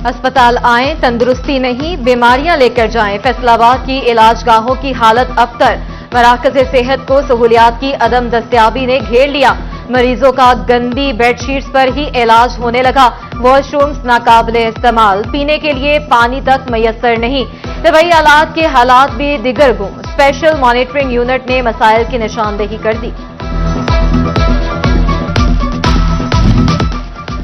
अस्पताल आएं, तंदुरुस्ती नहीं बीमारियां लेकर जाएं। फैसलाबाद की इलाज गाहों की हालत अबतर। मराकज़ सेहत को सहूलियात की अदम दस्तयाबी ने घेर लिया। मरीजों का गंदी बेडशीट्स पर ही इलाज होने लगा। वॉशरूम्स नाकाबिले इस्तेमाल, पीने के लिए पानी तक मयसर नहीं। तबई आलात के हालात भी दिगर गुम। स्पेशल मॉनिटरिंग यूनिट ने मसाइल की निशानदेही कर दी।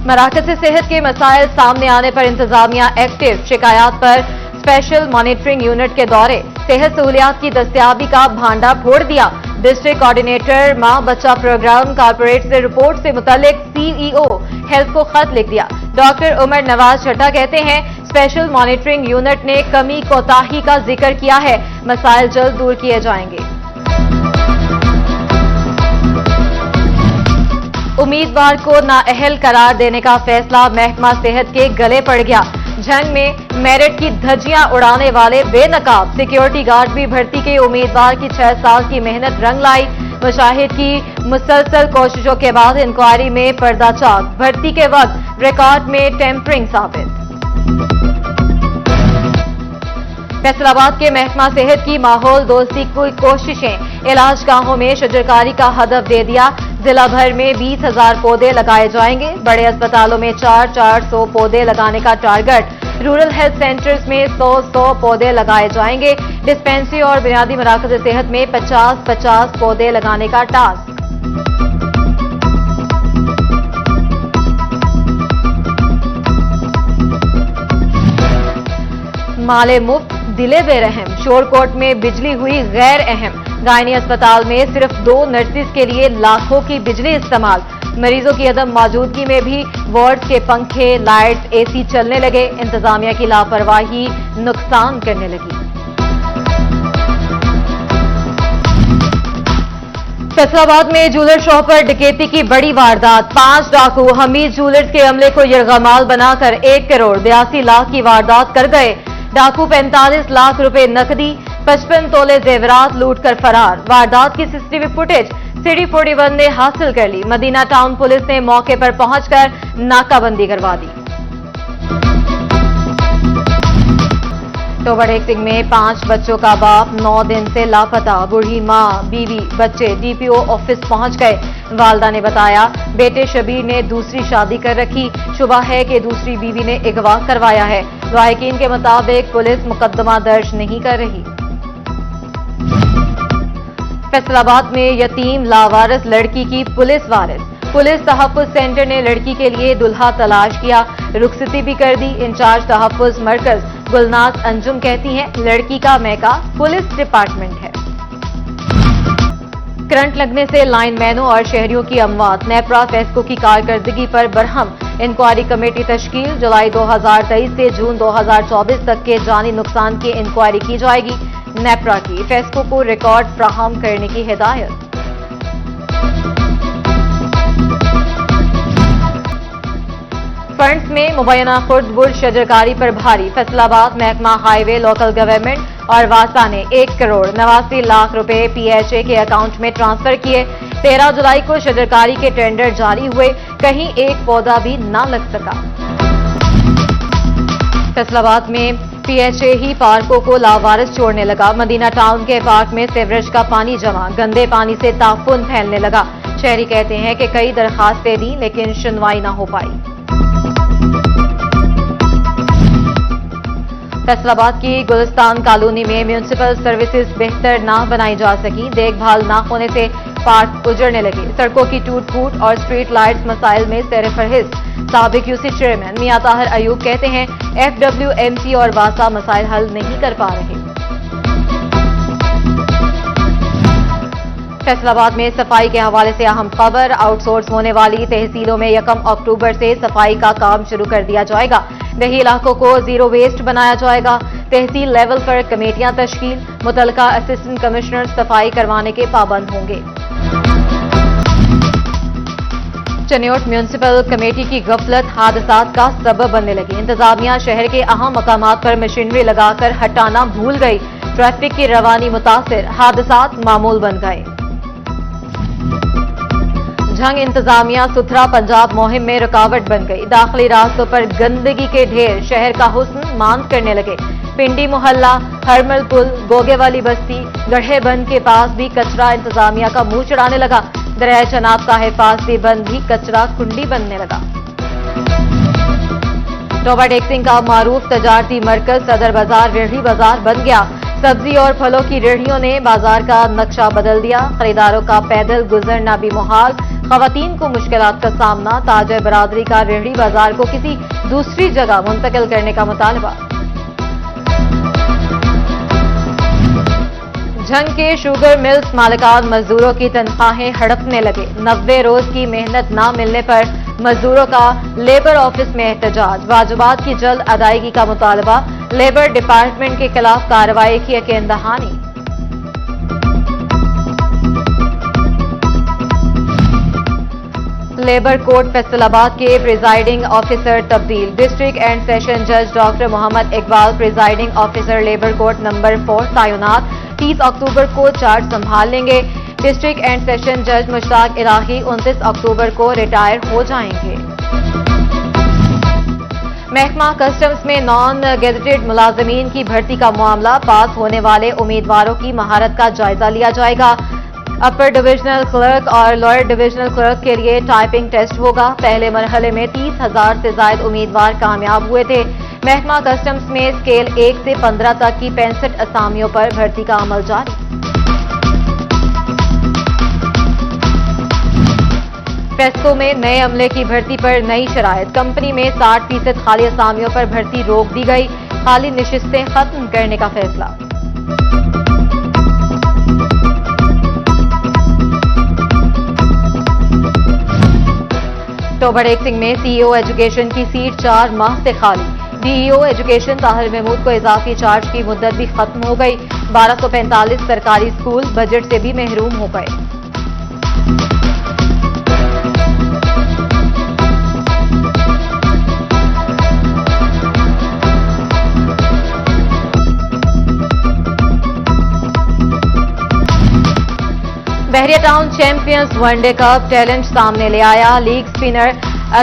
मराकज़ सेहत के मसाइल सामने आने पर इंतजामिया एक्टिव। शिकायत पर स्पेशल मॉनिटरिंग यूनिट के दौरे। सेहत सहूलियात की दस्तयाबी का भांडा फोड़ दिया। डिस्ट्रिक्ट कोऑर्डिनेटर मां बच्चा प्रोग्राम कॉर्पोरेट से रिपोर्ट से मुतल्लिक सीईओ हेल्थ को खत लिख दिया। डॉक्टर उमर नवाज छठा कहते हैं स्पेशल मॉनिटरिंग यूनिट ने कमी कोताही का जिक्र किया है। मसाइल जल्द दूर किए जाएंगे। उम्मीदवार को नाअहल करार देने का फैसला महकमा सेहत के गले पड़ गया। जंग में मेरिट की धज्जियां उड़ाने वाले बेनकाब सिक्योरिटी गार्ड भी भर्ती के उम्मीदवार की 6 साल की मेहनत रंग लाई। मुशाहिद की मुसलसल कोशिशों के बाद इंक्वायरी में पर्दा चाक। भर्ती के वक्त रिकॉर्ड में टेम्परिंग साबित। फैसलाबाद के महकमा सेहत की माहौल दोस्ती की कोशिशें। इलाज गाहों में शजरकारी का हदफ दे दिया। जिला भर में 20,000 पौधे लगाए जाएंगे। बड़े अस्पतालों में 400 पौधे लगाने का टारगेट। रूरल हेल्थ सेंटर्स में 100 पौधे लगाए जाएंगे। डिस्पेंसरी और बुनियादी मराकज़ सेहत में 50 पौधे लगाने का टास्क। माले मुफ्त दिले बेरहम। शोरकोट में बिजली हुई गैर अहम। गायनी अस्पताल में सिर्फ 2 नर्सिस के लिए लाखों की बिजली इस्तेमाल। मरीजों की अदम मौजूदगी में भी वार्ड के पंखे, लाइट्स, एसी चलने लगे। इंतजामिया की लापरवाही नुकसान करने लगी। फैसलाबाद में ज्वेलर शॉप पर डकैती की बड़ी वारदात। 5 डाकू हमीद ज्वेलर्स के अमले को यरगमाल बनाकर 1 करोड़ 82 लाख की वारदात कर गए। डाकू 45 लाख रुपए नकदी, 55 तोले जेवरात लूट कर फरार। वारदात की सीसीटीवी फुटेज सिटी 41 ने हासिल कर ली। मदीना टाउन पुलिस ने मौके पर पहुंचकर नाकाबंदी करवा दी। टोबड़ सिंह में 5 बच्चों का बाप 9 दिन से लापता। बूढ़ी मां, बीवी, बच्चे डीपीओ ऑफिस पहुंच गए। वालदा ने बताया बेटे शबीर ने दूसरी शादी कर रखी। शुबा है कि दूसरी बीवी ने अगवा करवाया है। लायकीन के मुताबिक पुलिस मुकदमा दर्ज नहीं कर रही। फैसलाबाद में यतीम लावारिस लड़की की पुलिस वारिस। पुलिस तहफ्फुज सेंटर ने लड़की के लिए दुल्हा तलाश किया। रुखसती भी कर दी। इंचार्ज तहफ्फुज मरकज गुलनाज अंजुम कहती हैं लड़की का मैका पुलिस डिपार्टमेंट है। करंट लगने से लाइनमैनों और शहरियों की अमवात। नेपरा फेस्को की कारकर्दगी पर बरहम। Inquiry committee तश्कील। जुलाई 2023 से जून 2024 तक के जानी नुकसान की इंक्वायरी की जाएगी। नेपरा की फेस्को को रिकॉर्ड फ्राहम करने की हिदायत। फंड्स में मुबैना खुर्द बुर्ज शजरकारी पर भारी। फैसलाबाद महकमा हाईवे लोकल गवर्नमेंट और वासा ने 1 करोड़ 89 लाख रुपए पीएचए के अकाउंट में ट्रांसफर किए। 13 जुलाई को शजरकारी के टेंडर जारी हुए। कहीं एक पौधा भी न लग सका। फैसलाबाद में पीएचए ही पार्कों को लावारिस छोड़ने लगा। मदीना टाउन के पार्क में सीवरेज का पानी जमा। गंदे पानी से ताफुन फैलने लगा। शहरी कहते हैं कि कई दरखास्तें दी लेकिन सुनवाई न हो पाई। फैसलाबाद की गुलिस्तान कॉलोनी में म्यूनिसिपल सर्विसेज बेहतर ना बनाई जा सकी। देखभाल ना होने से पार्क उजड़ने लगे। सड़कों की टूट फूट और स्ट्रीट लाइट्स मसाइल में सर फहरिस्त। साबिक यूसी चेयरमैन मियां ताहिर अयूब कहते हैं एफडब्ल्यूएमसी और वासा मसाइल हल नहीं कर पा रहे। फैसलाबाद में सफाई के हवाले से अहम खबर। आउटसोर्स होने वाली तहसीलों में 1 अक्टूबर से सफाई का काम शुरू कर दिया जाएगा। दही इलाकों को जीरो वेस्ट बनाया जाएगा। तहसील लेवल पर कमेटियां तश्कील। मुतलका असिस्टेंट कमिश्नर सफाई करवाने के पाबंद होंगे। चनियोट म्यूनिसिपल कमेटी की गफलत हादसात का सबब बनने लगी। इंतजामिया शहर के अहम मकामात पर मशीनरी लगाकर हटाना भूल गई। ट्रैफिक की रवानी मुतासिर। हादसात मामूल बन गए। जंग इंतजामिया सुथरा पंजाब मुहिम में रुकावट बन गई। दाखिली रास्तों पर गंदगी के ढेर शहर का हुस्न मांद करने लगे। पिंडी मोहल्ला, हरमल पुल, गोगे वाली बस्ती, गढ़े बंद के पास भी कचरा इंतजामिया का मुंह चढ़ाने लगा। दरिया चनाब का हिफाजती बंद भी कचरा कुंडी बनने लगा। टोबा टेक्सिंग का मारूफ तजारती मरकज सदर बाजार रेहड़ी बाजार बन गया। सब्जी और फलों की रेहड़ियों ने बाजार का नक्शा बदल दिया। खरीदारों का पैदल गुजरना भी मुहाल, खवातीन को मुश्किलात का सामना। ताजर बरादरी का रेहड़ी बाजार को किसी दूसरी जगह मुंतकिल करने का मुतालबा। झंग के शुगर मिल्स मालिकान मजदूरों की तनख्वाहें हड़पने लगे। 90 रोज की मेहनत न मिलने पर मजदूरों का लेबर ऑफिस में एहतजाज। वाजिबात की जल्द अदायगी का मुतालबा। लेबर डिपार्टमेंट के खिलाफ कार्रवाई की यकीन दहानी। लेबर कोर्ट फैसलाबाद के प्रिजाइडिंग ऑफिसर तब्दील। डिस्ट्रिक्ट एंड सेशन जज doctor Mohammad Iqbal presiding officer labour court number 4 तैनात। 30 अक्टूबर को चार्ज संभाल लेंगे। डिस्ट्रिक्ट एंड सेशन जज मुश्ताक इलाही 29 अक्टूबर को रिटायर हो जाएंगे। महकमा कस्टम्स में नॉन गेजेटेड मुलाजमीन की भर्ती का मामला। पास होने वाले उम्मीदवारों की महारत का जायजा लिया जाएगा। अपर डिविजनल क्लर्क और लोअर डिविजनल क्लर्क के लिए टाइपिंग टेस्ट होगा। पहले मरहले में 30,000 से ज्यादा उम्मीदवार कामयाब हुए थे। महकमा कस्टम्स में स्केल 1 से 15 तक की 65 असामियों पर भर्ती का अमल जारी। पेस्को में नए अमले की भर्ती पर नई शरायत। कंपनी में 60% खाली असामियों पर भर्ती रोक दी गई। खाली नशिस्तें खत्म करने का फैसला। टोबा टेक्सिंग में सीईओ एजुकेशन की सीट 4 माह से खाली। डीईओ एजुकेशन ताहिर महमूद को इजाफी चार्ज की मुद्दत भी खत्म हो गई। 1245 सरकारी स्कूल बजट से भी महरूम हो गए। Bahria town champions one day cup talent सामने ले आया। लीग स्पिनर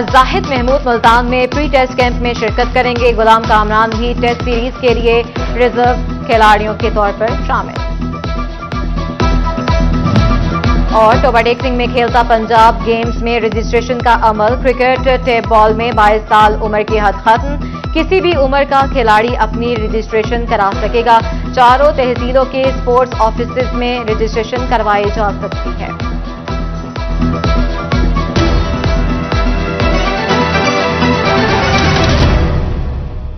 जाहिद महमूद मुल्तान में प्री टेस्ट कैंप में शिरकत करेंगे। गुलाम कामरान भी टेस्ट सीरीज के लिए रिजर्व खिलाड़ियों के तौर पर शामिल। और टोबा टेक्सिंग में खेलता पंजाब गेम्स में रजिस्ट्रेशन का अमल। क्रिकेट टेप बॉल में 22 साल उम्र की हद खत्म। किसी भी उम्र का खिलाड़ी अपनी रजिस्ट्रेशन करा सकेगा। चारों तहसीलों के स्पोर्ट्स ऑफिसेज में रजिस्ट्रेशन करवाई जा सकती है।